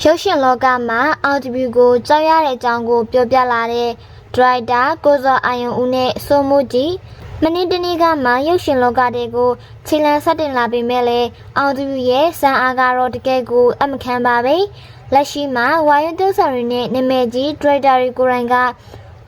ရုပ်ရှင်လောကမှာအော်တီဗီကိုကြောက်ရတဲ့အကြောင်းကိုပြောပြလာတဲ့ဒရိုက်တာကိုဇော်အာယုံဦးနဲ့စိုးမိုးကြည်မနေ့တနေ့ကမှရုပ်ရှင်လောကတွေကိုခြေလမ်းဆက်တင်လာပေမဲ့လည်းအော်တီဗီရဲ့စံအားကတော့တကယ်ကိုအမခံပါပဲလက်ရှိမှာဝါရုံတုဆာရီနဲ့နာမည်ကြီးဒရိုက်တာတွေကိုယ်တိုင်က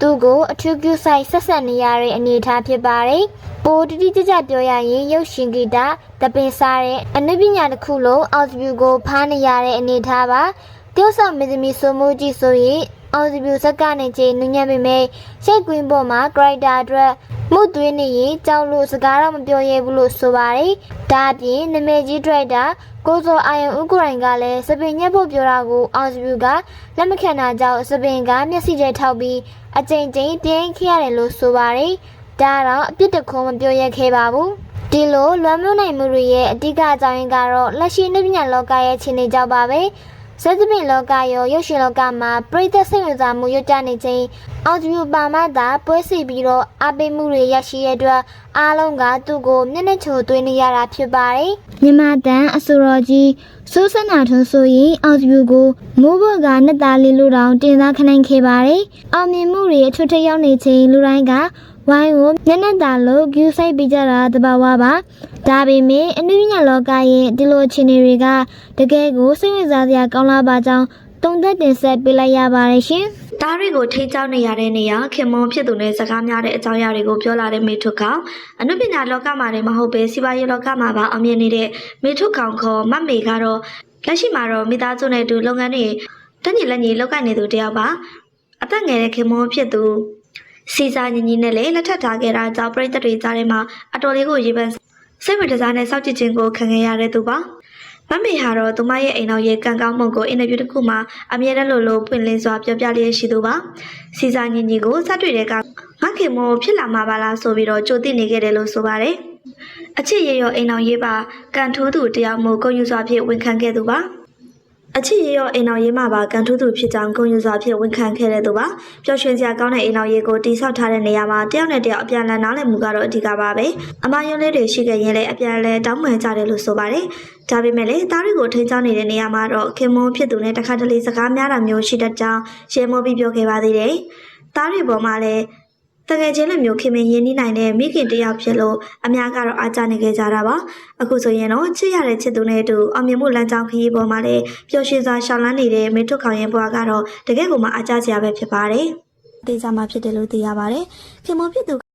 သူ့ကိုအထူးပြုဆိုင်ဆက်ဆက်နေရတဲ့အနေအထားဖြစ်ပါတယ်။ပိုတိတိကျကျပြောရရင်ရုပ်ရှင်ဂီတတပင်စားတဲ့အနုပညာတစ်ခုလုံးအော်တီဗီကိုဖားနေရတဲ့အနေအထားပါ။tiêuဆောင်မင်းသမီးစိုးမိုးကြည့်ဆိုရင်အော်တီဗီဇက်ကနေချင်းနူးညံ့ပေမဲ့ရှိတ်ကွင်းပေါ်မှာဂရိုက်တာအတွက်မှုသွေးနေရင်ကြောက်လို့စကားတော့မပြောရဲဘူးလို့ဆိုပါတယ်။ဒါအပြင်နာမည်ကြီးဒရိုက်တာကိုဇော်အာယုံဦးကိုရိုင်ကလည်းစပင်ညက်ဖို့ပြောတာကိုအော်တီဗီကလက်မခံတာကြောင့်စပင်ကမျက်စိထဲထောက်ပြီးအကြိမ်ကြိမ်ပြင်းခဲ့ရတယ်လို့ဆိုပါတယ်။ဒါတော့အပြစ်တခုံးမပြောရခဲ့ပါဘူး။ဒီလိုလွမ်းမိုးနိုင်မှုတွေရဲ့အဓိကအကြောင်းရင်းကတော့လက်ရှိနုပညာလောကရဲ့ခြေနေကြောက်ပါပဲ။စသဖြင့်လောကရောရုပ်ရှင်လောကမှာပရိသတ်စိတ်ဝင်စားမှုရွတ်ကြနေခြင်းအော်ဒီယိုပါမသာပွဲစီပြီးတော့အပိမှုတွေရရှိရတဲ့အတွက်အားလုံးကသူ့ကိုမျက်နှာချိုသွင်းနေရတာဖြစ်ပါတယ်။မြန်မာတန်အဆိုတော်ကြီးစိုးစနာထွန်းဆိုရင်အော်ဒီယိုကိုမိုးဘော်ကနှစ်သားလေးလူတောင်တင်သားခနိုင်ခဲ့ပါတယ်။အောင်မြင်မှုတွေအထွတ်ထရောက်နေခြင်းလူတိုင်းကဝိုင်းကိုမျက်နှာသာလို့ဂူးဆိုင်ပေးကြတာတဘာဝပါဒါပေမဲ့အနုပညာလောကရဲ့ဒီလိုအခြေအနေတွေကတကယ်ကိုစိတ်ဝင်စားစရာကောင်းလာပါကြောင်းတုံ့သက်တင်ဆက်ပေးလိုက်ရပါတယ်ရှင်။ဒါတွေကိုထိန်းကျောင်းနေရတဲ့နေရာခင်မွန်ဖြစ်သူနဲ့စကားများတဲ့အကြောင်းအရာတွေကိုပြောလာတဲ့မေထုကအနုပညာလောကမှာလည်းမဟုတ်ပဲစီးပွားရေးလောကမှာပါအောင်မြင်နေတဲ့မေထုကောင်ခေါ်မမေကတော့လက်ရှိမှာတော့မိသားစုနဲ့အတူလုပ်ငန်းတွေတညီလက်ညီလုပ်ကိုင်နေသူတယောက်ပါအသက်ငယ်တဲ့ခင်မွန်ဖြစ်သူစီစာညီညီနဲ့လည်းလက်ထပ်ထားခဲ့တာကြောင့်ပြည်သက်တွေကြားထဲမှာအတော်လေးကိုရေပန်းစိတ်ဝင်စားနဲ့စောင့်ကြည့်ခြင်းကိုခံခဲ့ရတဲ့သူပါမမေဟာတော့သူမရဲ့အိမ်တော်ရဲ့ကံကောင်းမှုကိုအင်တာဗျူးတစ်ခုမှာအမြဲတမ်းလိုပွင့်လင်းစွာပြောပြလျက်ရှိသူပါစီစာညီညီကိုစတွေ့တဲ့ကငါခင်မို့ဖြစ်လာမှာပါလားဆိုပြီးတော့ကြိုသိနေခဲ့တယ်လို့ဆိုပါတယ်အချစ်ရရောအိမ်တော်ရေးပါကန်ထိုးသူတယောက်မို့ဂုဏ်ယူစွာဖြင့်ဝန်ခံခဲ့သူပါအချစ်ရေရောအိမ်တော်ရေးမှာပါကန်ထူးသူဖြစ်ကြောင်းဂုဏ်ယူစွာဖြင့်ဝန်ခံခဲ့တဲ့သူပါပျော်ရွှင်စရာကောင်းတဲ့အိမ်တော်ရေးကိုတိဆောက်ထားတဲ့နေရာမှာတယောက်နဲ့တယောက်အပြန်အလှန်နားလည်မှုကတော့အဓိကပါပဲအမယုံလေးတွေရှိခဲ့ရင်လည်းအပြန်အလှန်တောင်းပန်ကြတယ်လို့ဆိုပါတယ်ဒါပေမဲ့လည်းသားတွေကိုထိန်းချောင်းနေတဲ့နေရာမှာတော့ခင်မွန်းဖြစ်သူနဲ့တခါတလေစကားများတာမျိုးရှိတတ်ကြောင်းရဲမိုးပြီးပြောခဲ့ပါသေးတယ်သားတွေပေါ်မှာလည်းတကယ်ချင်းလိုမျိုးခင်မင်းရင်းနှီးနိုင်တဲ့မိခင်တယောက်ဖြစ်လို့အများကတော့အားကျနေကြကြတာပါအခုဆိုရင်တော့ချစ်ရတဲ့ချစ်သူနဲ့အတူအောင်မြင်မှုလမ်းကြောင်းခရီးပေါ်မှာလည်းပျော်ရွှင်စွာရှောင်လန်းနေတဲ့မေထုခေါင်ရင်ဘွားကတော့တကယ်ကိုမှအားကျစရာပဲဖြစ်ပါတယ်သိကြမှာဖြစ်တယ်လို့သိရပါတယ်ခင်မဖြစ်သူ